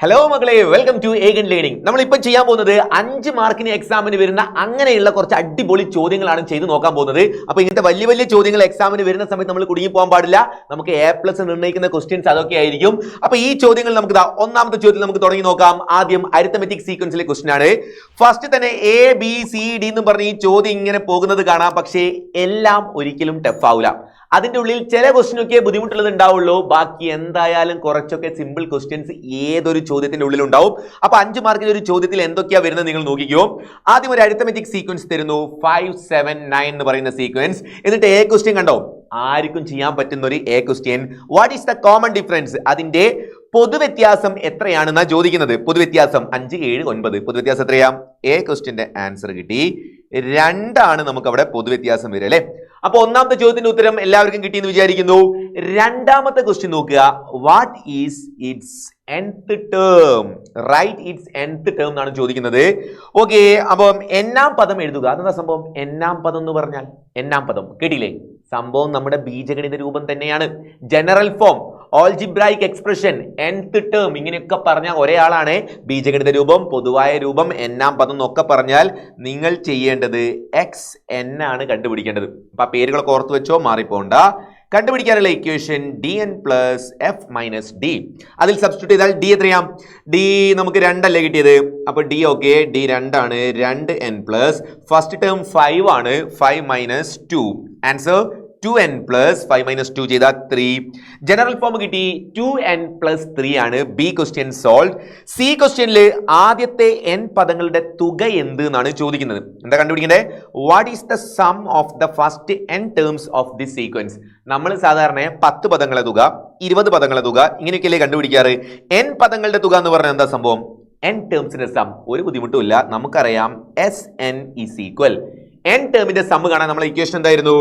Hello മക്കളെ, welcome to ഏഗൻ learning. നമ്മളിപ്പോൾ ചെയ്യാൻ പോകുന്നത് 5 മാർക്കിന് എക്സാമിന് വരുന്ന അങ്ങനെയുള്ള കുറച്ച് അടിപൊളി ചോദ്യങ്ങളാണ് ചെയ്ത് നോക്കാൻ പോകുന്നത്. അപ്പൊ ഇങ്ങനത്തെ വലിയ വലിയ ചോദ്യങ്ങൾ എക്സാമിന് വരുന്ന സമയത്ത് നമ്മൾ കുടുങ്ങി പോകാൻ പാടില്ല. നമുക്ക് A+ നിർണ്ണയിക്കുന്ന ക്വസ്റ്റ്യൻസ് അതൊക്കെ ആയിരിക്കും. അപ്പൊ ഈ ചോദ്യങ്ങൾ നമുക്ക് ഒന്നാമത്തെ ചോദ്യം നമുക്ക് തുടങ്ങി നോക്കാം. ആദ്യം അരിത്തമെറ്റിക് സീക്വൻസിലെ ക്വസ്റ്റ്യൻ ആണ്. ഫസ്റ്റ് തന്നെ ABCD എന്ന് പറഞ്ഞ് ഈ ചോദ്യം ഇങ്ങനെ പോകുന്നത് കാണാം. പക്ഷേ എല്ലാം ഒരിക്കലും ടഫ് ആവില്ല. അതിന്റെ ഉള്ളിൽ ചില ക്വസ്റ്റ്യനൊക്കെ ബുദ്ധിമുട്ടുള്ളത് ഉണ്ടാവുള്ളൂ. ബാക്കി എന്തായാലും കുറച്ചൊക്കെ സിമ്പിൾ ക്വസ്റ്റ്യൻസ് ഏതൊരു ചോദ്യത്തിന്റെ ഉള്ളിൽ ഉണ്ടാവും. അപ്പൊ 5 മാർക്കിന് ഒരു ചോദ്യത്തിൽ എന്തൊക്കെയാ വരുന്നത് നിങ്ങൾ നോക്കിക്കോ. ആദ്യം ഒരു അരിത്തമെറ്റിക് സീക്വൻസ് തരുന്നു, 5 7 9 എന്ന് പറയുന്ന സീക്വൻസ്. എന്നിട്ട് A ക്വസ്റ്റ്യൻ കണ്ടോ, ആർക്കും ചെയ്യാൻ പറ്റുന്ന ഒരു A question. What is the common difference? അതിന്റെ പൊതുവ്യത്യാസം എത്രയാണെന്നാ ചോദിക്കുന്നത്. പൊതുവ്യത്യാസം 5 7 9. പൊതുവ്യത്യാസം എത്രയാ? A ക്വസ്റ്റ്യന്റെ ആൻസർ കിട്ടി. 2 നമുക്ക് അവിടെ പൊതുവ്യത്യാസം വരും അല്ലെ. അപ്പൊ ഒന്നാമത്തെ ചോദ്യത്തിന്റെ ഉത്തരം എല്ലാവർക്കും കിട്ടിയെന്ന് വിചാരിക്കുന്നു. രണ്ടാമത്തെ ക്വസ്റ്റ്യൻ നോക്കുക. What is its nth term? Right its nth term എന്നാണ് ചോദിക്കുന്നത്. ഓക്കെ, അപ്പം എന്നാം പദം എഴുതുക. അതെന്താ സംഭവം? എന്നാം പദം എന്ന് പറഞ്ഞാൽ എന്നാം പദം കേട്ടില്ലേ? സംഭവം നമ്മുടെ ബീജഗണിത രൂപം തന്നെയാണ്. General form, algebraic expression, nth term, ഇങ്ങനെയൊക്കെ പറഞ്ഞാൽ ഒരേ ആളാണ്. ബീജഗണിത രൂപം, പൊതുവായ രൂപം, എന്നാം പദം എന്നൊക്കെ പറഞ്ഞാൽ നിങ്ങൾ ചെയ്യേണ്ടത് xn ആണ് കണ്ടുപിടിക്കേണ്ടത്. അപ്പൊ ആ പേരുകളൊക്കെ ഓർത്ത് വെച്ചോ, മാറിപ്പോണ്ട. കണ്ടുപിടിക്കാനുള്ള equation dn plus f minus d. അതിൽ സബ്സ്റ്റിറ്റ്യൂട്ട് ചെയ്താൽ d എത്രയാം? d നമുക്ക് 2 അല്ലേ കിട്ടിയത്. അപ്പൊ d ഓക്കെ, d 2 ആണ്. 2n പ്ലസ് ഫസ്റ്റ് ടേം 5 ആണ്. 5 minus 2. Answer 2n plus 5 minus 2 ചെയ്താൽ 3. ജനറൽ ഫോം കിട്ടി. 2n plus 3 ആണ്. B question solve. സി ക്വസ്റ്റ്യനിൽ ആദ്യത്തെ n പദങ്ങളുടെ തുക എന്ത് എന്നാണ് ചോദിക്കുന്നത്. എന്താ കണ്ടുപിടിക്കണ്ടേ? What is the sum of the first n terms of this sequence? നമ്മൾ സാധാരണ 10 പദങ്ങളെ തുക, 20 പദങ്ങളെ തുക, ഇങ്ങനെയൊക്കെയല്ലേ കണ്ടുപിടിക്കാറ്. n പദങ്ങളുടെ തുക എന്ന് പറഞ്ഞാൽ എന്താ സംഭവം? n ടേംസിന്റെ സം. ഒരു ബുദ്ധിമുട്ടും ഇല്ല, നമുക്കറിയാം Sn is equal. n ടേമിന്റെ സം കാണാൻ നമ്മളെ ഇക്വേഷൻ എന്തായിരുന്നു?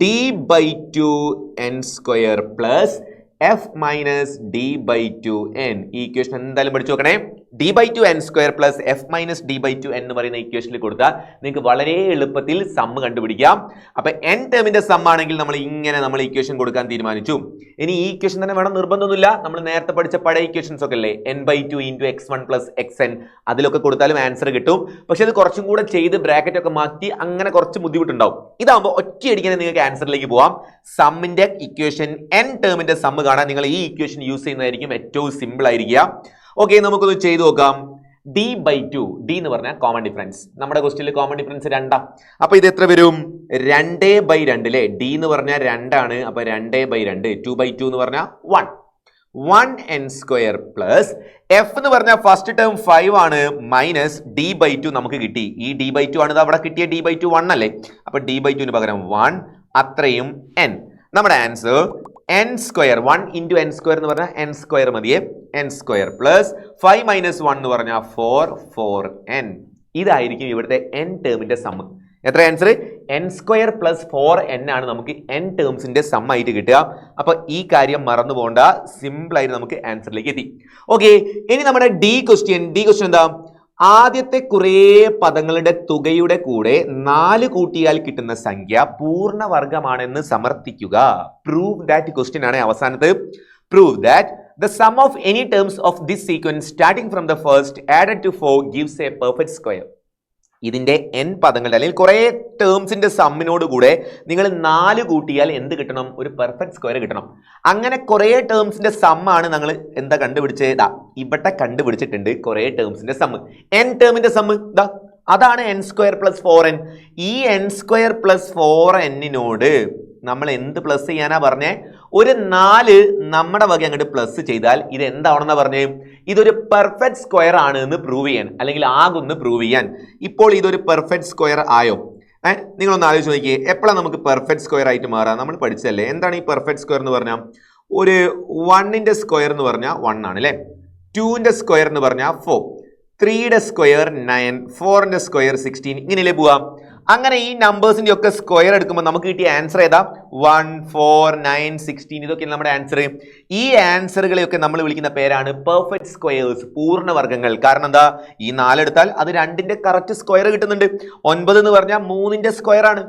d/2 n square plus f minus d/2n. ഈ ഇക്വേഷൻ എന്തായാലും പഠിച്ചു നോക്കണേ. d/2 n square plus f minus d/2 n എന്ന് പറയുന്ന ഇക്വേഷനിൽ കൊടുത്താൽ നിങ്ങൾക്ക് വളരെ എളുപ്പത്തിൽ സം കണ്ടുപിടിക്കാം. അപ്പൊ n ടേമിന്റെ സം ആണെങ്കിൽ നമ്മൾ ഇക്വേഷൻ കൊടുക്കാൻ തീരുമാനിച്ചു. ഇനി ഈ ഇക്വേഷൻ തന്നെ വേണം നിർബന്ധമൊന്നുമില്ല. നമ്മൾ നേരത്തെ പഠിച്ച പഴയ ഇക്വേഷൻസ് ഒക്കെ അല്ലേ, n/2 into x1 plus xn, അതിലൊക്കെ കൊടുത്താലും ആൻസർ കിട്ടും. പക്ഷെ അത് കുറച്ചും കൂടെ ചെയ്ത് ബ്രാക്കറ്റ് ഒക്കെ മാറ്റി അങ്ങനെ കുറച്ച് ബുദ്ധിമുട്ടുണ്ടാവും. ഇതാകുമ്പോൾ ഒറ്റയടിക്കാനെ നിങ്ങൾക്ക് ആൻസറിലേക്ക് പോവാം. സമ്മിന്റെ ഇക്വേഷൻ n ടേമിന്റെ സം കാണാൻ നിങ്ങൾ ഈ ഇക്വേഷൻ യൂസ് ചെയ്യുന്നതായിരിക്കും ഏറ്റവും സിമ്പിൾ ആയിരിക്കുക. ഓക്കെ, നമുക്കൊന്ന് ചെയ്തു നോക്കാം. d/2, d എന്ന് പറഞ്ഞാൽ കോമൺ ഡിഫറൻസ്. നമ്മുടെ ക്വസ്റ്റ്യനിൽ കോമൺ ഡിഫറൻസ് 2. അപ്പൊ ഇത് എത്ര വരും? 2/2 അല്ലേ. d എന്ന് പറഞ്ഞാൽ 2 ആണ്. അപ്പൊ 2/2. 2/2 എന്ന് പറഞ്ഞാൽ 1n സ്ക്വയർ പ്ലസ് f എന്ന് പറഞ്ഞാൽ ഫസ്റ്റ് ടേം 5 ആണ് മൈനസ് d/2 നമുക്ക് കിട്ടി. ഈ d/2 ആണ് അവിടെ കിട്ടിയ d/2 1 അല്ലേ. അപ്പൊ d/2 പകരം 1, അത്രയും n. നമ്മുടെ answer n square, 1 into n square എന്ന് പറഞ്ഞാൽ n സ്ക്വയർ മതിയെ. n സ്ക്വയർ പ്ലസ് 5 മൈനസ് 1 എന്ന് പറഞ്ഞാൽ 4n. ഇതായിരിക്കും ഇവിടുത്തെ n ടേമിന്റെ സം. എത്ര answer? n square plus 4n ആണ് നമുക്ക് n ടേംസിന്റെ സം ആയിട്ട് കിട്ടുക. അപ്പൊ ഈ കാര്യം മറന്നു പോകണ്ട, സിമ്പിൾ ആയിട്ട് നമുക്ക് ആൻസറിലേക്ക് എത്തി. ഓക്കെ, ഇനി നമ്മുടെ ഡി ക്വസ്റ്റ്യൻ എന്താ? ആദ്യത്തെ കുറേ പദങ്ങളുടെ തുകയുടെ കൂടെ 4 കൂട്ടിയാൽ കിട്ടുന്ന സംഖ്യ പൂർണ്ണവർഗമാണെന്ന് സമർത്ഥിക്കുക. പ്രൂവ് ദാറ്റ് ക്വസ്റ്റ്യൻ ആണ് അവസാനത്ത്. Prove that the sum of any terms of this sequence starting from the first added to 4 gives a perfect square. ഇതിന്റെ n പദങ്ങളുടെ അല്ലെങ്കിൽ കുറെ ടേംസിന്റെ സമ്മിനോട് കൂടെ നിങ്ങൾ 4 കൂട്ടിയാൽ എന്ത് കിട്ടണം? ഒരു പെർഫെക്റ്റ് സ്ക്വയർ കിട്ടണം. അങ്ങനെ കുറെ ടേംസിന്റെ സം ആണ് നമ്മൾ എന്താ കണ്ടുപിടിച്ചത്? ഇവിടെ കണ്ടുപിടിച്ചിട്ടുണ്ട് കുറെ ടേംസിന്റെ സം. n ടേമിന്റെ സം അതാണ് n സ്ക്വയർ പ്ലസ് 4n. ഈ n സ്ക്വയർ പ്ലസ് 4n-നോട് നമ്മൾ എന്ത് പ്ലസ് ചെയ്യാനാ പറഞ്ഞേ? ഒരു 4 നമ്മുടെ വക അങ്ങോട്ട് പ്ലസ് ചെയ്താൽ ഇത് എന്താണെന്നാ പറഞ്ഞേ? ഇതൊരു പെർഫെക്റ്റ് സ്ക്വയർ ആണ് എന്ന് പ്രൂവ് ചെയ്യാൻ, അല്ലെങ്കിൽ ആകുമെന്ന് പ്രൂവ് ചെയ്യാൻ. ഇപ്പോൾ ഇതൊരു പെർഫെക്റ്റ് സ്ക്വയർ ആയോ? നിങ്ങളൊന്ന് ആലോചിച്ച് നോക്കിയേ, എപ്പോഴാണ് നമുക്ക് പെർഫെക്റ്റ് സ്ക്വയർ ആയിട്ട് മാറാം? നമ്മൾ പഠിച്ചല്ലേ. എന്താണ് ഈ പെർഫെക്റ്റ് സ്ക്വയർ എന്ന് പറഞ്ഞാൽ? ഒരു 1ന്റെ സ്ക്വയർ എന്ന് പറഞ്ഞാൽ 1 ആണ് അല്ലേ. 2ന്റെ സ്ക്വയർ എന്ന് പറഞ്ഞാൽ 4, 3യുടെ സ്ക്വയർ 9, 4ന്റെ സ്ക്വയർ 16, ഇങ്ങനെയല്ലേ പോവാം. അങ്ങനെ ഈ നമ്പേഴ്സിന്റെ ഒക്കെ സ്ക്വയർ എടുക്കുമ്പോൾ നമുക്ക് കിട്ടിയ ആൻസർ ഏതാ? 1 4 9 16. ഇതൊക്കെ നമ്മുടെ ആൻസർ. ഈ ആൻസറുകളെയൊക്കെ നമ്മൾ വിളിക്കുന്ന പേരാണ് പെർഫെക്റ്റ് സ്ക്വയേഴ്സ്, പൂർണ്ണവർഗങ്ങൾ. കാരണം എന്താ? ഈ 4 എടുത്താൽ അത് 2ന്റെ കറക്റ്റ് സ്ക്വയർ കിട്ടുന്നുണ്ട്. 9 എന്ന് പറഞ്ഞാൽ 3ന്റെ സ്ക്വയർ ആണ്.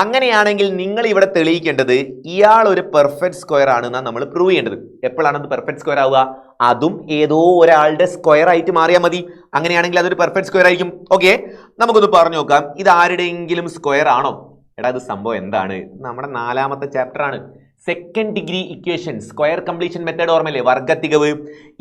അങ്ങനെയാണെങ്കിൽ നിങ്ങൾ ഇവിടെ തെളിയിക്കേണ്ടത് ഇയാൾ ഒരു പെർഫെക്റ്റ് സ്ക്വയർ ആണെന്നാണ് നമ്മൾ പ്രൂവ് ചെയ്യേണ്ടത്. എപ്പോഴാണ് അത് പെർഫെക്റ്റ് സ്ക്വയർ ആവുക? അതും ഏതോ ഒരാളുടെ സ്ക്വയർ ആയിട്ട് മാറിയാൽ മതി. അങ്ങനെയാണെങ്കിൽ അതൊരു പെർഫെക്റ്റ് സ്ക്വയർ ആയിരിക്കും. ഓക്കെ, നമുക്കൊന്ന് പറഞ്ഞു നോക്കാം. ഇത് ആരുടെയെങ്കിലും സ്ക്വയർ ആണോ? എടാ, ഇത് സംഭവം എന്താണ്? നമ്മുടെ 4ാമത്തെ ചാപ്റ്റർ ആണ്. Second degree equation, square completion method ഓർമ്മല്ലേ? വർഗ്ഗത്തികവ്.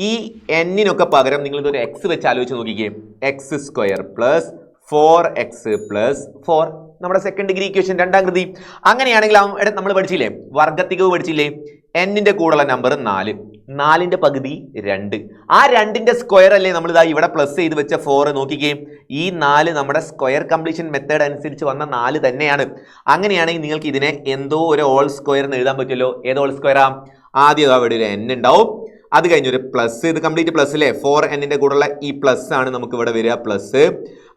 ഈ എന്നിനൊക്കെ പകരം നിങ്ങൾ ഇതൊരു എക്സ് വെച്ച് ആലോചിച്ച് നോക്കിക്കേ. X square plus 4x plus 4, നമ്മുടെ സെക്കൻഡ് ഡിഗ്രി ഇക്വേഷൻ, 2ാം കൃതി. അങ്ങനെയാണെങ്കിൽ നമ്മൾ പഠിച്ചില്ലേ, വർഗ്ഗത്തികവ് പഠിച്ചില്ലേ? എന്നിന്റെ കൂടെയുള്ള നമ്പർ 4, 4ന്റെ പകുതി 2. ആ 2ന്റെ സ്ക്വയർ അല്ലേ നമ്മൾ ഇതാ ഇവിടെ പ്ലസ് ചെയ്ത് വെച്ച 4. നോക്കിക്കേ, ഈ 4 നമ്മുടെ സ്ക്വയർ കംപ്ലീഷൻ മെത്തേഡ് അനുസരിച്ച് വന്ന 4 തന്നെയാണ്. അങ്ങനെയാണെങ്കിൽ നിങ്ങൾക്ക് ഇതിനെ എന്തോ ഒരു ഹോൾ സ്ക്വയർ എന്ന് എഴുതാൻ പറ്റുമല്ലോ. ഏത് ഹോൾ സ്ക്വയറാ? ആദ്യം അവിടെ ഒരു n ഉണ്ടാവും, അത് കഴിഞ്ഞൊരു പ്ലസ്, ഇത് കംപ്ലീറ്റ് പ്ലസ് അല്ലേ? 4n കൂടെയുള്ള ഈ പ്ലസ് ആണ് നമുക്ക് ഇവിടെ വരിക, പ്ലസ്.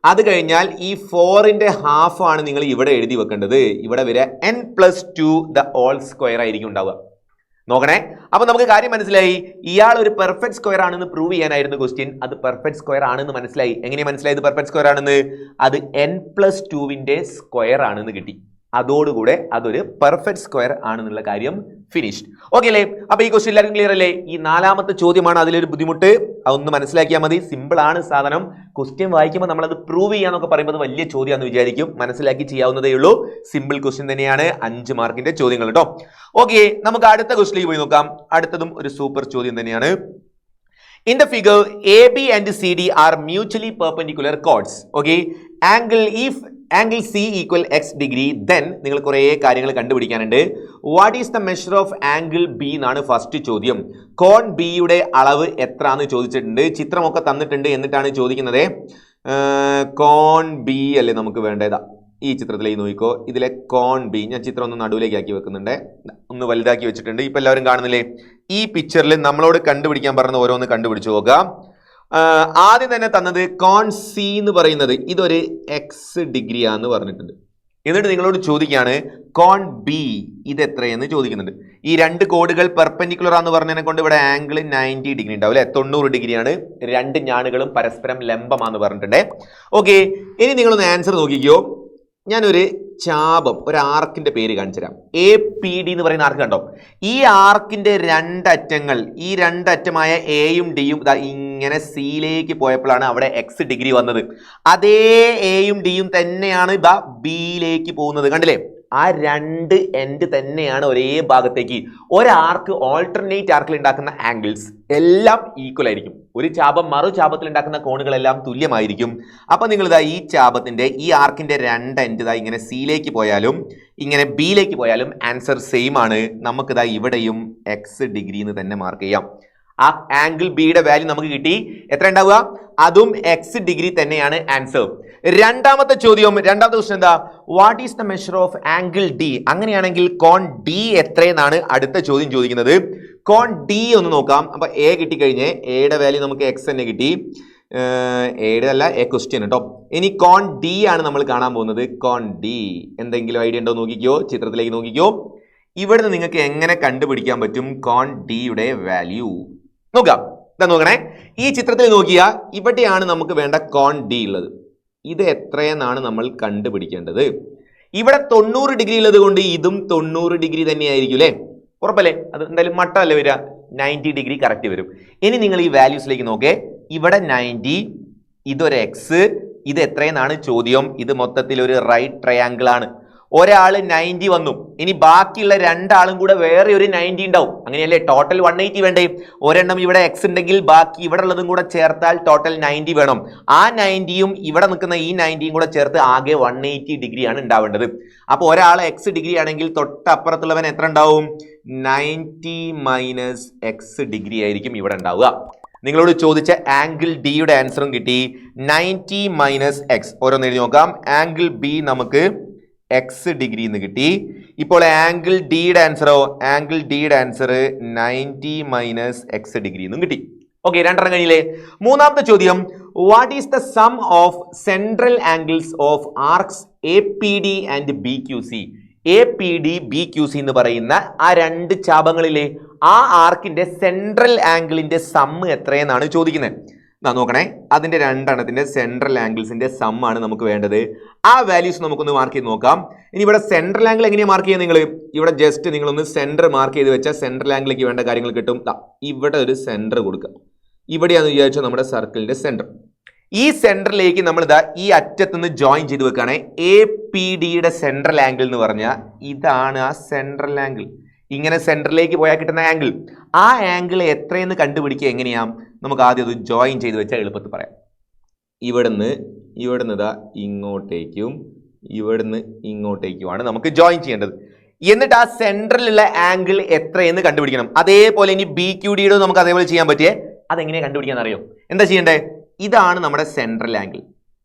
അത് കഴിഞ്ഞാൽ ഈ 4ന്റെ ഹാഫ് ആണ് നിങ്ങൾ ഇവിടെ എഴുതി വെക്കേണ്ടത്. ഇവിടെ വരിക n+2 ദ ഹോൾ സ്ക്വയർ ആയിരിക്കും ഉണ്ടാവുക. നോക്കണേ, അപ്പൊ നമുക്ക് കാര്യം മനസ്സിലായി. ഇയാൾ ഒരു പെർഫെക്റ്റ് സ്ക്വയർ ആണെന്ന് പ്രൂവ് ചെയ്യാനായിരുന്നു ക്വസ്റ്റ്യൻ. അത് പെർഫെക്റ്റ് സ്ക്വയർ ആണെന്ന് മനസ്സിലായി. എങ്ങനെ മനസ്സിലായത് പെർഫെക്റ്റ് സ്ക്വയർ ആണെന്ന്? അത് n+2ന്റെ സ്ക്വയർ ആണെന്ന് കിട്ടി. അതോടുകൂടെ അതൊരു പെർഫെക്റ്റ് സ്ക്വയർ ആണെന്നുള്ള കാര്യം ഫിനിഷ്ഡ്. ഓക്കെ അല്ലേ? അപ്പൊ ഈ ക്വസ്റ്റ്യൻ എല്ലാവർക്കും ക്ലിയർ അല്ലേ? ഈ 4ാമത്തെ ചോദ്യമാണ് അതിലൊരു ബുദ്ധിമുട്ട്. അതൊന്ന് മനസ്സിലാക്കിയാൽ മതി. സിമ്പിൾ ആണ് സാധനം. ക്വസ്റ്റ്യൻ വായിക്കുമ്പോൾ നമ്മളത് പ്രൂവ് ചെയ്യാന്നൊക്കെ പറയുമ്പോൾ വലിയ ചോദ്യമാണെന്ന് വിചാരിക്കും. മനസ്സിലാക്കി ചെയ്യാവുന്നതേ ഉള്ളൂ. സിമ്പിൾ ക്വസ്റ്റ്യൻ തന്നെയാണ്. 5 മാർക്കിന്റെ ചോദ്യങ്ങൾ കേട്ടോ. ഓക്കെ, നമുക്ക് അടുത്ത ക്വസ്റ്റ്യനിലേക്ക് പോയി നോക്കാം. അടുത്തതും ഒരു സൂപ്പർ ചോദ്യം തന്നെയാണ്. In the figure, AB and CD are mutually perpendicular chords. Okay, angle C equal x degree. Then നിങ്ങൾ കുറേ കാര്യങ്ങൾ കണ്ടുപിടിക്കാനുണ്ട്. What is the measure of angle B എന്നാണ് ഫസ്റ്റ് ചോദ്യം. കോൺ B യുടെ അളവ് എത്രയാണെന്ന് ചോദിച്ചിട്ടുണ്ട്. ചിത്രമൊക്കെ തന്നിട്ടുണ്ട്. എന്നിട്ടാണ് ചോദിക്കുന്നത് കോൺ B അല്ലേ നമുക്ക് വേണ്ടതാ. ഈ ചിത്രത്തിലേക്ക് നോക്കിക്കോ. ഇതിലെ കോൺ ബി, ഞാൻ ചിത്രം ഒന്ന് നടുവിലേക്ക് ആക്കി വെക്കുന്നുണ്ട്, ഒന്ന് വലുതാക്കി വെച്ചിട്ടുണ്ട്. ഇപ്പൊ എല്ലാവരും കാണുന്നില്ലേ? ഈ പിക്ചറിൽ നമ്മളോട് കണ്ടുപിടിക്കാൻ പറഞ്ഞ ഓരോന്ന് കണ്ടുപിടിച്ചു നോക്കാം. ആദ്യം തന്നെ തന്നത് കോൺ സി എന്ന് പറയുന്നത് ഇതൊരു എക്സ് ഡിഗ്രിയാന്ന് പറഞ്ഞിട്ടുണ്ട്. എന്നിട്ട് നിങ്ങളോട് ചോദിക്കുകയാണ് കോൺ ബി ഇത് എത്രയെന്ന് ചോദിക്കുന്നുണ്ട്. ഈ 2 കോഡുകൾ പെർപെൻഡിക്കുലർ ആണെന്ന് പറഞ്ഞതിനെ കൊണ്ട് ഇവിടെ ആംഗിൾ 90 ഡിഗ്രി ഉണ്ടാവും അല്ലെ? 90 ഡിഗ്രിയാണ്. 2 ഞാണുകളും പരസ്പരം ലംബമാണെന്ന് പറഞ്ഞിട്ടുണ്ട്. ഓക്കെ, ഇനി നിങ്ങളൊന്ന് ആൻസർ നോക്കിക്കോ. ഞാനൊരു ചാപം, ഒരു ആർക്കിന്റെ പേര് കാണിച്ചു തരാം. APD എന്ന് പറയുന്ന ആർക്ക് കണ്ടോ? ഈ ആർക്കിന്റെ 2 അറ്റങ്ങൾ, ഈ 2 അറ്റമായ എയും ഡിയും ഇങ്ങനെ സിയിലേക്ക് പോയപ്പോഴാണ് അവിടെ എക്സ് ഡിഗ്രി വന്നത്. അതേ എയും ഡിയും തന്നെയാണ് ബിയിലേക്ക് പോകുന്നത്. കണ്ടില്ലേ? ആ 2 എൻഡ് തന്നെയാണ് ഒരേ ഭാഗത്തേക്ക്. ഒരാർക്ക് ഓൾട്ടർനേറ്റ് ആർക്കിൽ ഉണ്ടാക്കുന്ന ആംഗിൾസ് എല്ലാം ഈക്വൽ ആയിരിക്കും. ഒരു ചാപം മറു ചാപത്തിൽ ഉണ്ടാക്കുന്ന കോണുകളെല്ലാം തുല്യമായിരിക്കും. അപ്പൊ നിങ്ങൾ ഈ ചാപത്തിന്റെ, ഈ ആർക്കിന്റെ 2 എൻഡ് ഇങ്ങനെ സിയിലേക്ക് പോയാലും ഇങ്ങനെ ബിയിലേക്ക് പോയാലും ആൻസർ സെയിം ആണ്. നമുക്ക് ഇവിടെയും എക്സ് ഡിഗ്രി എന്ന് തന്നെ മാർക്ക് ചെയ്യാം. ആ ആംഗിൾ ബിയുടെ വാല്യൂ നമുക്ക് കിട്ടി. എത്ര ഉണ്ടാവുക? അതും എക്സ് ഡിഗ്രി തന്നെയാണ് ആൻസർ. രണ്ടാമത്തെ ക്വസ്റ്റ്യൻ എന്താ? What is the measure of angle D? അങ്ങനെയാണെങ്കിൽ കോൺ ഡി എത്രയെന്നാണ് അടുത്ത ചോദ്യം ചോദിക്കുന്നത്. കോൺ ഡി ഒന്ന് നോക്കാം. അപ്പൊ എ കിട്ടിക്കഴിഞ്ഞ് എയുടെ വാല്യൂ നമുക്ക് എക്സ് തന്നെ കിട്ടി. എയുടെ അല്ല, എ ക്വസ്റ്റ്യൻ കേട്ടോ. ഇനി കോൺ ഡി ആണ് നമ്മൾ കാണാൻ പോകുന്നത്. കോൺ ഡി എന്തെങ്കിലും ഐഡിയ ഉണ്ടോ നോക്കിക്കോ, ചിത്രത്തിലേക്ക് നോക്കിക്കോ. ഇവിടുന്ന് നിങ്ങൾക്ക് എങ്ങനെ കണ്ടുപിടിക്കാൻ പറ്റും കോൺ ഡിയുടെ വാല്യൂ? നോക്കാം, ഇതാ നോക്കണേ. ഈ ചിത്രത്തിൽ നോക്കിയാൽ ഇവിടെയാണ് നമുക്ക് വേണ്ട കോൺ ഡി ഉള്ളത്. ഇത് എത്രയെന്നാണ് നമ്മൾ കണ്ടുപിടിക്കേണ്ടത്. ഇവിടെ 90 ഡിഗ്രി ഉള്ളത് കൊണ്ട് ഇതും 90 ഡിഗ്രി തന്നെയായിരിക്കും അല്ലേ? ഉറപ്പല്ലേ? അത് എന്തായാലും മട്ടല്ലേ വരിക? 90 ഡിഗ്രി കറക്റ്റ് വരും. ഇനി നിങ്ങൾ ഈ വാല്യൂസിലേക്ക് നോക്കേ. ഇവിടെ 90, ഇതൊരു എക്സ്, ഇത് എത്രയെന്നാണ് ചോദ്യം. ഇത് മൊത്തത്തിൽ ഒരു റൈറ്റ് ട്രയാങ്കിൾ ആണ്. ഒരാള് 90 വന്നു, ഇനി ബാക്കിയുള്ള 2 ആളും കൂടെ വേറെ ഒരു 90 ഉണ്ടാവും. അങ്ങനെയല്ലേ? ടോട്ടൽ 180 വേണ്ടേ? ഒരെണ്ണം ഇവിടെ എക്സ് ഉണ്ടെങ്കിൽ ബാക്കി ഇവിടെ ഉള്ളതും കൂടെ ചേർത്താൽ ടോട്ടൽ 90 വേണം. ആ 90യും ഇവിടെ നിൽക്കുന്ന ഈ 90യും കൂടെ ചേർത്ത് ആകെ 180 ഡിഗ്രിയാണ് ഉണ്ടാവേണ്ടത്. അപ്പൊ ഒരാൾ എക്സ് ഡിഗ്രി ആണെങ്കിൽ തൊട്ടപ്പുറത്തുള്ളവൻ എത്ര ഉണ്ടാവും? 90 മൈനസ് എക്സ് ഡിഗ്രി ആയിരിക്കും ഇവിടെ ഉണ്ടാവുക. നിങ്ങളോട് ചോദിച്ച ആംഗിൾ ഡിയുടെ ആൻസറും കിട്ടി. 90 മൈനസ് എക്സ്. ഓരോന്ന് എഴുതി നോക്കാം. ആംഗിൾ ബി നമുക്ക് എക്സ് ഡിഗ്രി എന്ന് കിട്ടി. ഇപ്പോൾ ആംഗിൾ ഡിയുടെ ആൻസറോ? ആംഗിൾ ഡിയുടെ ആൻസർ 90 മൈനസ് എക്സ് ഡിഗ്രി എന്നും കിട്ടി. ഓക്കെ, 2 കഴിഞ്ഞില്ലേ? മൂന്നാമത്തെ ചോദ്യം, what is the sum of central angles of arcs APD and BQC? APD BQC എന്ന് പറയുന്ന ആ 2 ചാപങ്ങളിലെ ആ ആർക്കിന്റെ സെൻട്രൽ ആംഗിളിന്റെ സം എത്രയെന്നാണ് ചോദിക്കുന്നത്. നോക്കണേ, അതിന്റെ രണ്ടെണ്ണത്തിന്റെ സെൻട്രൽ ആംഗിൾസിന്റെ സം ആണ് നമുക്ക് വേണ്ടത്. ആ വാല്യൂസ് നമുക്കൊന്ന് മാർക്ക് ചെയ്ത് നോക്കാം. ഇനി ഇവിടെ സെൻട്രൽ ആംഗിൾ എങ്ങനെയാണ് മാർക്ക് ചെയ്യുക? നിങ്ങൾ ഇവിടെ ജസ്റ്റ് നിങ്ങളൊന്ന് സെന്റർ മാർക്ക് ചെയ്ത് വെച്ചാൽ സെൻട്രൽ ആംഗിലേക്ക് വേണ്ട കാര്യങ്ങൾ കിട്ടും. ഇവിടെ ഒരു സെന്റർ കൊടുക്കുക. ഇവിടെയാണെന്ന് വിചാരിച്ചാൽ നമ്മുടെ സർക്കിളിന്റെ സെന്റർ. ഈ സെന്ററിലേക്ക് നമ്മൾ ഈ അറ്റത്തുനിന്ന് ജോയിൻ ചെയ്ത് വെക്കുകയാണ്. എ പി ഡിയുടെ സെൻട്രൽ ആംഗിൾ എന്ന് പറഞ്ഞാൽ ഇതാണ് ആ സെൻട്രൽ ആംഗിൾ. ഇങ്ങനെ സെന്ററിലേക്ക് പോയാൽ കിട്ടുന്ന ആംഗിൾ. ആ ആംഗിൾ എത്രയെന്ന് കണ്ടുപിടിക്കുക എങ്ങനെയാ? നമുക്ക് ആദ്യം അത് ജോയിൻ ചെയ്ത് വെച്ചാൽ എളുപ്പത്തിൽ പറയാം. ഇവിടുന്ന് ഇങ്ങോട്ടേക്കും ഇവിടുന്ന് ഇങ്ങോട്ടേക്കുമാണ് നമുക്ക് ജോയിൻ ചെയ്യേണ്ടത്. എന്നിട്ട് ആ സെന്ററിലുള്ള ആംഗിൾ എത്രയെന്ന് കണ്ടുപിടിക്കണം. അതേപോലെ ഇനി ബി ക്യു ഡിയുടെ നമുക്ക് അതേപോലെ ചെയ്യാൻ പറ്റിയേ. അതെങ്ങനെയാ കണ്ടുപിടിക്കാൻ അറിയോ? എന്താ ചെയ്യണ്ടേ? ഇതാണ് നമ്മുടെ central angle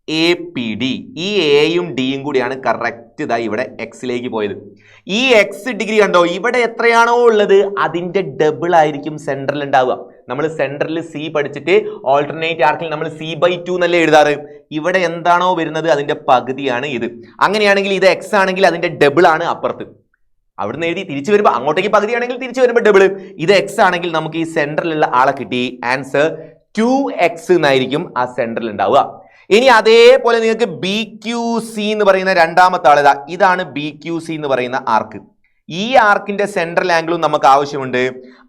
A P D. ഈ എയും ഡിയും കൂടിയാണ് കറക്റ്റ് ഇവിടെ എക്സിലേക്ക് പോയത്. ഈ എക്സ് ഡിഗ്രി കണ്ടോ, ഇവിടെ എത്രയാണോ ഉള്ളത് അതിന്റെ ഡബിൾ ആയിരിക്കും സെൻട്രൽ ഉണ്ടാവുക. നമ്മൾ സെൻട്രലിൽ സി പഠിച്ചിട്ട് ഓൾട്ടർനേറ്റ് ആർക്കിൽ നമ്മൾ C/2 എന്നല്ലേ എഴുതാറ്. ഇവിടെ എന്താണോ വരുന്നത് അതിന്റെ പകുതിയാണ് ഇത്. അങ്ങനെയാണെങ്കിൽ ഇത് എക്സ് ആണെങ്കിൽ അതിന്റെ ഡബിൾ ആണ് അപ്പുറത്ത്. അവിടുന്ന് എഴുതി തിരിച്ചു വരുമ്പോൾ അങ്ങോട്ടേക്ക് പകുതിയാണെങ്കിൽ തിരിച്ചു വരുമ്പോൾ ഡബിൾ. ഇത് എക്സ് ആണെങ്കിൽ നമുക്ക് ഈ സെൻട്രലിലുള്ള ആളെ കിട്ടി. ആൻസർ 2x എന്നായിരിക്കും ആ സെൻട്രൽ ഉണ്ടാവുക. ഇനി അതേപോലെ നിങ്ങൾക്ക് ബി ക്യു സി എന്ന് പറയുന്ന രണ്ടാമത്തെ ആൾ ഇതാണ് ബി ക്യു സി എന്ന് പറയുന്ന ആർക്ക്. ഈ ആർക്കിന്റെ സെൻട്രൽ ആംഗിളും നമുക്ക് ആവശ്യമുണ്ട്.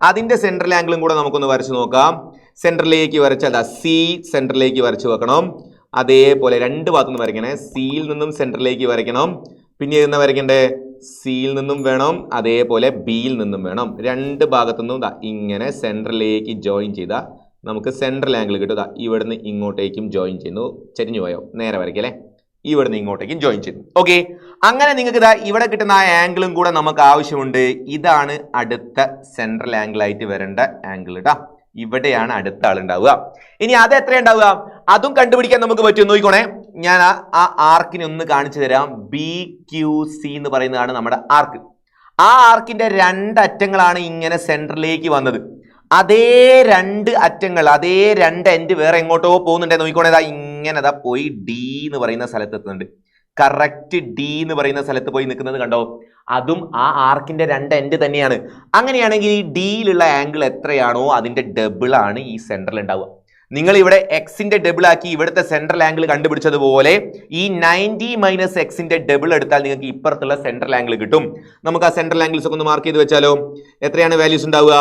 അതിന്റെ സെൻട്രൽ ആംഗിളും കൂടെ നമുക്കൊന്ന് വരച്ചു നോക്കാം. സെൻട്രലിലേക്ക് വരച്ചാൽ സി സെൻട്രലിലേക്ക് വരച്ചു വെക്കണം. അതേപോലെ രണ്ട് ഭാഗത്തുനിന്ന് വരയ്ക്കണേ. സിയിൽ നിന്നും സെൻട്രലിലേക്ക് വരയ്ക്കണം. പിന്നെ ഇതെന്ന് വരയ്ക്കണ്ടേ? സിയിൽ നിന്നും വേണം, അതേപോലെ ബിയിൽ നിന്നും വേണം. രണ്ട് ഭാഗത്തുനിന്നും ഇങ്ങനെ സെൻട്രലിലേക്ക് ജോയിൻ ചെയ്ത നമുക്ക് സെൻട്രൽ ആംഗിൾ കിട്ടുക. ഇവിടുന്ന് ഇങ്ങോട്ടേക്കും ജോയിൻ ചെയ്യുന്നു. ചെരിഞ്ഞു പോയോ? നേരെ വരയ്ക്കല്ലേ. ഇവിടുന്ന് ഇങ്ങോട്ടേക്കും ജോയിൻ ചെയ്യുന്നു. ഓക്കെ, അങ്ങനെ നിങ്ങൾക്ക് ഇവിടെ കിട്ടുന്ന ആ ആംഗിളും കൂടെ നമുക്ക് ആവശ്യമുണ്ട്. ഇതാണ് അടുത്ത സെൻട്രൽ ആംഗിൾ ആയിട്ട് വരേണ്ട ആംഗിൾ കേട്ടാ. ഇവിടെയാണ് അടുത്ത ആൾ ഉണ്ടാവുക. ഇനി അത് എത്ര ഉണ്ടാവുക അതും കണ്ടുപിടിക്കാൻ നമുക്ക് പറ്റും. നോക്കിക്കോണേ, ഞാൻ ആ ആർക്കിനെ ഒന്ന് കാണിച്ചു തരാം. ബി ക്യു സി എന്ന് പറയുന്നതാണ് നമ്മുടെ ആർക്ക്. ആ ആർക്കിന്റെ രണ്ടറ്റങ്ങളാണ് ഇങ്ങനെ സെൻട്രലിലേക്ക് വന്നത്. അതേ രണ്ട് അറ്റങ്ങൾ, അതേ രണ്ട് എൻഡ് വേറെ എങ്ങോട്ടോ പോകുന്നുണ്ട്. നോക്കിക്കോണേ, ഇങ്ങനെ പോയി ഡി എന്ന് പറയുന്ന സ്ഥലത്ത് എത്തുന്നുണ്ട്. കറക്റ്റ് ഡി എന്ന് പറയുന്ന സ്ഥലത്ത് പോയി നിൽക്കുന്നത് കണ്ടോ? അതും ആ ആർക്കിന്റെ രണ്ട് എൻഡ് തന്നെയാണ്. അങ്ങനെയാണെങ്കിൽ ഈ ഡിയിലുള്ള ആംഗിൾ എത്രയാണോ അതിന്റെ ഡബിൾ ആണ് ഈ സെൻട്രൽ ഉണ്ടാവുക. നിങ്ങൾ ഇവിടെ എക്സിന്റെ ഡബിൾ ആക്കി ഇവിടുത്തെ സെൻട്രൽ ആംഗിൾ കണ്ടുപിടിച്ചതുപോലെ ഈ 90 മൈനസ് എക്സിന്റെ ഡബിൾ എടുത്താൽ നിങ്ങൾക്ക് ഇപ്പുറത്തുള്ള സെൻട്രൽ ആംഗിൾ കിട്ടും. നമുക്ക് ആ സെൻട്രൽ ആംഗിൾസ് ഒക്കെ ഒന്ന് മാർക്ക് ചെയ്ത് വെച്ചാലോ. എത്രയാണ് വാല്യൂസ് ഉണ്ടാവുക?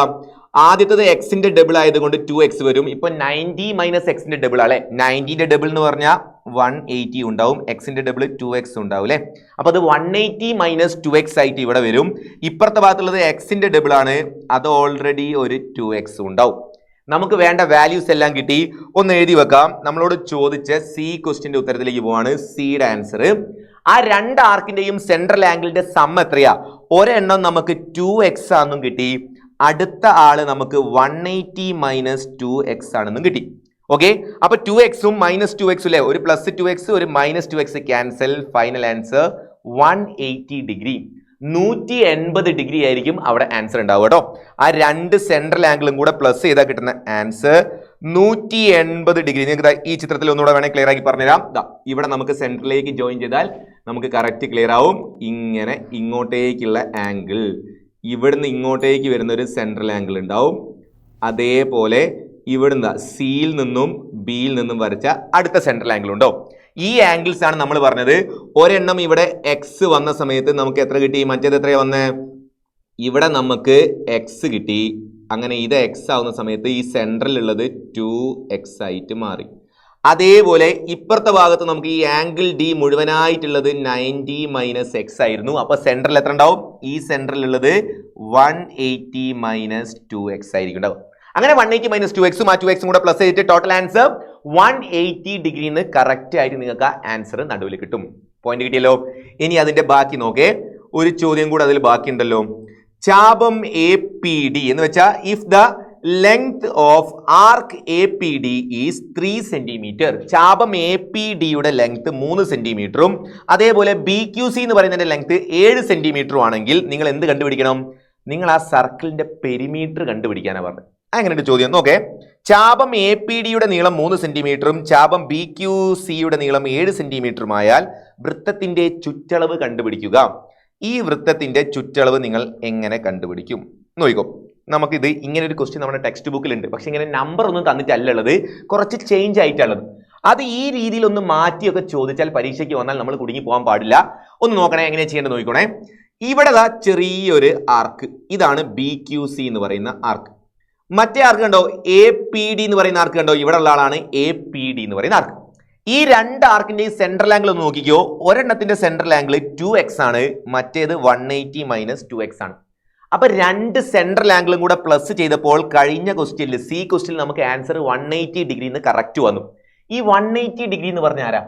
ആദ്യത്തത് എക്സിന്റെ ഡബിൾ ആയതുകൊണ്ട് 2x വരും. ഇപ്പൊ 90 മൈനസ് എക്സിന്റെ ഡബിൾ അല്ലെ. 90ന്റെ ഡബിൾ എന്ന് പറഞ്ഞാൽ 180 ഉണ്ടാവും. എക്സിന്റെ ഡബിൾ 2x ഉണ്ടാവും അല്ലെ. അപ്പൊ അത് 180 മൈനസ് 2x ആയിട്ട് ഇവിടെ വരും. ഇപ്പുറത്തെ ഭാഗത്തുള്ളത് എക്സിന്റെ ഡബിൾ ആണ്. അത് ഓൾറെഡി ഒരു 2x ഉണ്ടാവും. നമുക്ക് വേണ്ട വാല്യൂസ് എല്ലാം കിട്ടി. ഒന്ന് എഴുതി വെക്കാം. നമ്മളോട് ചോദിച്ച സി ക്വസ്റ്റിന്റെ ഉത്തരത്തിലേക്ക് പോവാണ്. സിയുടെ ആൻസർ ആ രണ്ട് ആർക്കിന്റെയും സെൻട്രൽ ആംഗിളിന്റെ സം എത്രയാ? ഒരെണ്ണം നമുക്ക് 2x ആണെന്നും കിട്ടി. അടുത്ത ആള് നമുക്ക് 180 മൈനസ് 2x ആണെന്നും കിട്ടി. ഓക്കെ, അപ്പൊ 2xും മൈനസ് 2x അല്ലേ. ഒരു പ്ലസ് 2x ഒരു minus 2x cancel. Final answer 180 degree. 180 degree ആയിരിക്കും അവിടെ ആൻസർ ഉണ്ടാവുക കേട്ടോ. ആ രണ്ട് സെൻട്രൽ ആംഗിളും കൂടെ പ്ലസ് ചെയ്താൽ കിട്ടുന്ന ആൻസർ 180 ഡിഗ്രി. നിങ്ങൾക്ക് ഈ ചിത്രത്തിൽ ഒന്നുകൂടെ വേണമെങ്കിൽ ക്ലിയർ ആക്കി പറഞ്ഞുതരാം. ഇവിടെ നമുക്ക് സെൻട്രലിലേക്ക് ജോയിൻ ചെയ്താൽ നമുക്ക് കറക്റ്റ് ക്ലിയർ ആവും. ഇങ്ങനെ ഇങ്ങോട്ടേക്കുള്ള ആംഗിൾ, ഇവിടുന്ന് ഇങ്ങോട്ടേക്ക് വരുന്ന ഒരു സെൻട്രൽ ആംഗിൾ ഉണ്ടാവും. അതേപോലെ ഇവിടുന്ന് സിയിൽ നിന്നും ബിയിൽ നിന്നും വരച്ച അടുത്ത സെൻട്രൽ ആംഗിൾ ഉണ്ടോ. ഈ ആംഗിൾസ് ആണ് നമ്മൾ പറഞ്ഞത്. ഒരെണ്ണം ഇവിടെ എക്സ് വന്ന സമയത്ത് നമുക്ക് എത്ര കിട്ടി? മറ്റേത് എത്രയാ വന്നേ? ഇവിടെ നമുക്ക് എക്സ് കിട്ടി. അങ്ങനെ ഇത് എക്സ് ആവുന്ന സമയത്ത് ഈ സെൻട്രൽ ഉള്ളത് 2x ആയിട്ട് മാറി. അതേപോലെ ഇപ്പുറത്തെ ഭാഗത്ത് നമുക്ക് ഈ ആംഗിൾ ഡി മുഴുവനായിട്ടുള്ളത് 90 മൈനസ് എക്സ് ആയിരുന്നു. അപ്പൊ സെൻട്രൽ എത്ര ഉണ്ടാവും? ഈ സെൻട്രൽ ഉള്ളത് 180 മൈനസ് 2x ആയിരിക്കും ഉണ്ടാവും. അങ്ങനെ 180 മൈനസ് 2xും ആ 2xും കൂടെ പ്ലസ് ചെയ്തിട്ട് ടോട്ടൽ ആൻസർ 180 ഡിഗ്രിന്ന് കറക്റ്റ് ആയിട്ട് നിങ്ങൾക്ക് ആ ആൻസർ നടുവിൽ കിട്ടും. പോയിന്റ് കിട്ടിയല്ലോ. ഇനി അതിന്റെ ബാക്കി നോക്കേ. ഒരു ചോദ്യം കൂടെ അതിൽ ബാക്കിയുണ്ടല്ലോ. ചാപം APD എന്ന് വെച്ചാൽ if the length of arc APD is 3 centimeter. ചാപം APDയുടെ ലെങ്ത് 3 സെന്റിമീറ്ററും അതേപോലെ BQC എന്ന് പറയുന്നതിന്റെ ലെങ്ത് 7 സെന്റിമീറ്ററും ആണെങ്കിൽ നിങ്ങൾ എന്ത് കണ്ടുപിടിക്കണം? നിങ്ങൾ ആ സർക്കിളിന്റെ പെരിമീറ്റർ കണ്ടുപിടിക്കാനാണ് പറഞ്ഞത്. അങ്ങനെ ഒരു ചോദ്യം നോക്കേ. ചാപം APDയുടെ നീളം 3 സെന്റിമീറ്ററും ചാപം BQCയുടെ നീളം 7 സെന്റിമീറ്ററുമായാൽ വൃത്തത്തിന്റെ ചുറ്റളവ് കണ്ടുപിടിക്കുക. ഈ വൃത്തത്തിന്റെ ചുറ്റളവ് നിങ്ങൾ എങ്ങനെ കണ്ടുപിടിക്കും? നോക്കിക്കോ. നമുക്കിത് ഇങ്ങനെ ഒരു ക്വസ്റ്റ്യൻ നമ്മുടെ ടെക്സ്റ്റ് ബുക്കിലുണ്ട്, പക്ഷെ ഇങ്ങനെ നമ്പർ ഒന്നും തന്നിട്ടല്ല ഉള്ളത്, കുറച്ച് ചേഞ്ച് ആയിട്ടുള്ളത്. അത് ഈ രീതിയിൽ ഒന്ന് മാറ്റിയൊക്കെ ചോദിച്ചാൽ പരീക്ഷയ്ക്ക് വന്നാൽ നമ്മൾ കുടുങ്ങി പോകാൻ പാടില്ല. ഒന്ന് നോക്കണേ, എങ്ങനെ ചെയ്യേണ്ടത് നോക്കണേ. ഇവിടെ ചെറിയൊരു ആർക്ക്, ഇതാണ് BQC എന്ന് പറയുന്ന ആർക്ക്. മറ്റേ ആർക്ക് കണ്ടോ, APD എന്ന് പറയുന്ന ആർക്ക് കണ്ടോ, ഇവിടെ ഉള്ള ആളാണ് APD എന്ന് പറയുന്ന ആർക്ക്. ഈ രണ്ട് ആർക്കിന്റെ സെൻട്രൽ ആംഗിൾ ഒന്ന് നോക്കിക്കോ. ഒരെണ്ണത്തിന്റെ സെൻട്രൽ ആംഗിൾ 2x ആണ്, മറ്റേത് 180 - 2x ആണ്. അപ്പൊ രണ്ട് സെൻട്രൽ ആംഗിളും കൂടെ പ്ലസ് ചെയ്തപ്പോൾ കഴിഞ്ഞ ക്വസ്റ്റ്യനിൽ C ക്വസ്റ്റ്യനിൽ നമുക്ക് ആൻസർ 180 ഡിഗ്രി എന്ന് കറക്റ്റ് വന്നു. ഈ 180 ഡിഗ്രി എന്ന് പറഞ്ഞ ആരാ?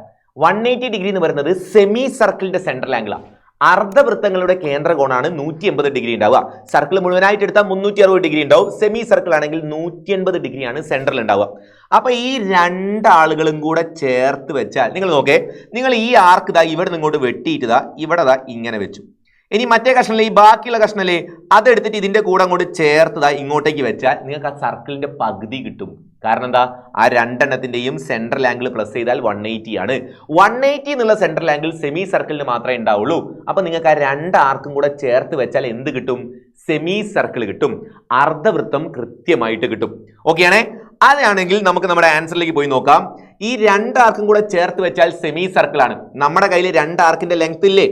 180 ഡിഗ്രി എന്ന് പറയുന്നത് സെമി സർക്കിളിന്റെ സെൻട്രൽ ആംഗിളാണ്. അർദ്ധവൃത്തങ്ങളുടെ കേന്ദ്രകോണാണ് 180 ഡിഗ്രി ഉണ്ടാവുക. സർക്കിൾ മുഴുവനായിട്ട് എടുത്താൽ 360 ഡിഗ്രി ഉണ്ടാവും. സെമി സർക്കിൾ ആണെങ്കിൽ 180 ഡിഗ്രിയാണ് സെൻട്രൽ ഉണ്ടാവുക. അപ്പൊ ഈ രണ്ടാളുകളും കൂടെ ചേർത്ത് വെച്ചാൽ നിങ്ങൾ നോക്കേ, നിങ്ങൾ ഈ ആർക്ക് ഇവിടെ നിന്ന് ഇങ്ങോട്ട് വെട്ടിയിട്ട് ഇവിടെ ഇങ്ങനെ വെച്ചു. ഇനി മറ്റേ കഷ്ണല്ലേ, ഈ ബാക്കിയുള്ള കഷ്ണല്ലേ, അതെടുത്തിട്ട് ഇതിന്റെ കൂടെ അങ്ങോട്ട് ചേർത്ത് ഇങ്ങോട്ടേക്ക് വെച്ചാൽ നിങ്ങൾക്ക് ആ സർക്കിളിന്റെ പകുതി കിട്ടും. കാരണം എന്താ, ആ രണ്ടെണ്ണത്തിന്റെയും സെൻട്രൽ ആംഗിൾ പ്ലസ് ചെയ്താൽ 180 ആണ്. 180 എന്നുള്ള സെൻട്രൽ ആംഗിൾ സെമി സർക്കിളിന് മാത്രമേ ഉണ്ടാവുള്ളൂ. അപ്പൊ നിങ്ങൾക്ക് ആ രണ്ട് ആർക്കും കൂടെ ചേർത്ത് വെച്ചാൽ എന്ത് കിട്ടും? സെമി സർക്കിൾ കിട്ടും. അർദ്ധവൃത്തം കൃത്യമായിട്ട് കിട്ടും. ഓക്കെ ആണേ? അതാണെങ്കിൽ നമുക്ക് നമ്മുടെ ആൻസറിലേക്ക് പോയി നോക്കാം. ഈ രണ്ട് ആർക്കും കൂടെ ചേർത്ത് വെച്ചാൽ സെമി സർക്കിൾ ആണ്. നമ്മുടെ കയ്യിൽ രണ്ട് ആർക്കിന്റെ ലെങ്ത് ഇല്ലേ?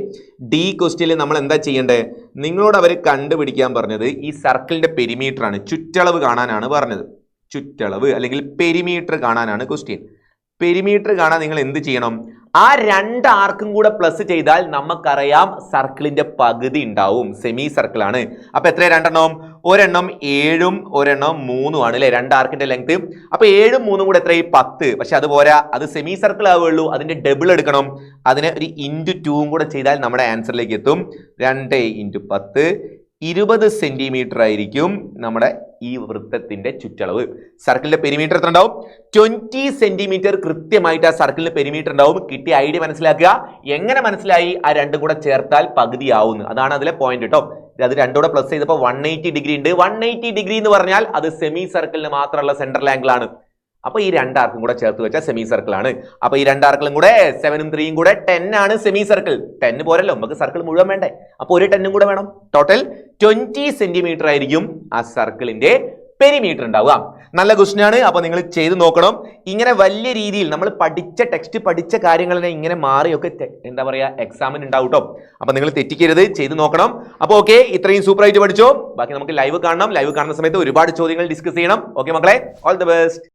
D ക്വസ്റ്റ്യനിൽ നമ്മൾ എന്താ ചെയ്യേണ്ടത്? നിങ്ങളോട് അവർ കണ്ടുപിടിക്കാൻ പറഞ്ഞത് ഈ സർക്കിളിന്റെ പെരിമീറ്റർ ആണ്, ചുറ്റളവ് കാണാനാണ് പറഞ്ഞത്. ചുറ്റളവ് അല്ലെങ്കിൽ പെരിമീറ്റർ കാണാനാണ് ക്വസ്റ്റ്യൻ. പെരിമീറ്റർ കാണാൻ നിങ്ങൾ എന്ത് ചെയ്യണം? ആ രണ്ട് ആർക്കും കൂടെ പ്ലസ് ചെയ്താൽ നമുക്കറിയാം സർക്കിളിന്റെ പകുതി ഉണ്ടാവും. സെമി സർക്കിൾ ആണ്. അപ്പൊ എത്ര രണ്ടെണ്ണം? ഒരെണ്ണം 7ഉം ഒരെണ്ണം 3ഉം ആണ് അല്ലെ, രണ്ട് ആർക്കിന്റെ ലെങ്ത്. അപ്പൊ 7ഉം 3ഉം കൂടെ എത്രയായി? 10. പക്ഷെ അത് പോരാ, അത് സെമി സർക്കിൾ ആവുള്ളൂ. അതിന്റെ ഡബിൾ എടുക്കണം. അതിനെ ഒരു *2ഉം കൂടെ ചെയ്താൽ നമ്മുടെ ആൻസറിലേക്ക് എത്തും. 2 × 10 20 സെന്റിമീറ്റർ ആയിരിക്കും നമ്മുടെ ഈ വൃത്തത്തിന്റെ ചുറ്റളവ്. സർക്കിളിന്റെ പെരിമീറ്റർ എത്ര ഉണ്ടാവും? 20 സെന്റിമീറ്റർ കൃത്യമായിട്ട് ആ സർക്കിളിന്റെ പെരിമീറ്റർ ഉണ്ടാവും. കിട്ടിയ ഐഡിയ മനസ്സിലാക്കുക. എങ്ങനെ മനസ്സിലായി? ആ രണ്ടും കൂടെ ചേർത്താൽ പകുതി ആവുന്നു. അതാണ് അതിലെ പോയിന്റ് കേട്ടോ. അത് രണ്ടും കൂടെ പ്ലസ് ചെയ്തപ്പോൾ 180 ഡിഗ്രി ഉണ്ട്. 180 ഡിഗ്രി എന്ന് പറഞ്ഞാൽ അത് സെമി സർക്കിളിന് മാത്രമുള്ള സെൻട്രൽ ആംഗിൾ ആണ്. അപ്പൊ ഈ രണ്ടാർക്കും കൂടെ ചേർത്ത് വെച്ചാൽ സെമി സർക്കിൾ ആണ്. അപ്പൊ ഈ രണ്ടാർക്കും കൂടെ 7ഉം 3ഉം കൂടെ 10 ആണ് സെമി സർക്കിൾ. 10 പോരല്ലോ, നമുക്ക് സർക്കിൾ മുഴുവൻ വേണ്ടേ? അപ്പൊ ഒരു 10ഉം കൂടെ വേണം. ടോട്ടൽ 20 സെന്റിമീറ്റർ ആയിരിക്കും ആ സർക്കിളിന്റെ പെരിമീറ്റർ ഉണ്ടാവുക. നല്ല ക്വസ്റ്റ്യൻ ആണ്. അപ്പൊ നിങ്ങൾ ചെയ്ത് നോക്കണം. ഇങ്ങനെ വലിയ രീതിയിൽ നമ്മൾ ടെക്സ്റ്റ് പഠിച്ച കാര്യങ്ങളെ ഇങ്ങനെ മാറിയൊക്കെ എന്താ പറയാ എക്സാമിന് ഉണ്ടാവും കേട്ടോ. അപ്പൊ നിങ്ങൾ തെറ്റിക്കരുത്, ചെയ്ത് നോക്കണം. അപ്പൊ ഓക്കെ, ഇത്രയും സൂപ്പർ ആയിട്ട് പഠിച്ചോ. ബാക്കി നമുക്ക് ലൈവ് കാണണം. ലൈവ് കാണുന്ന സമയത്ത് ഒരുപാട് ചോദ്യങ്ങൾ ഡിസ്കസ് ചെയ്യണം. ഓക്കെ മക്കളെ, ഓൾ ദി ബെസ്റ്റ്.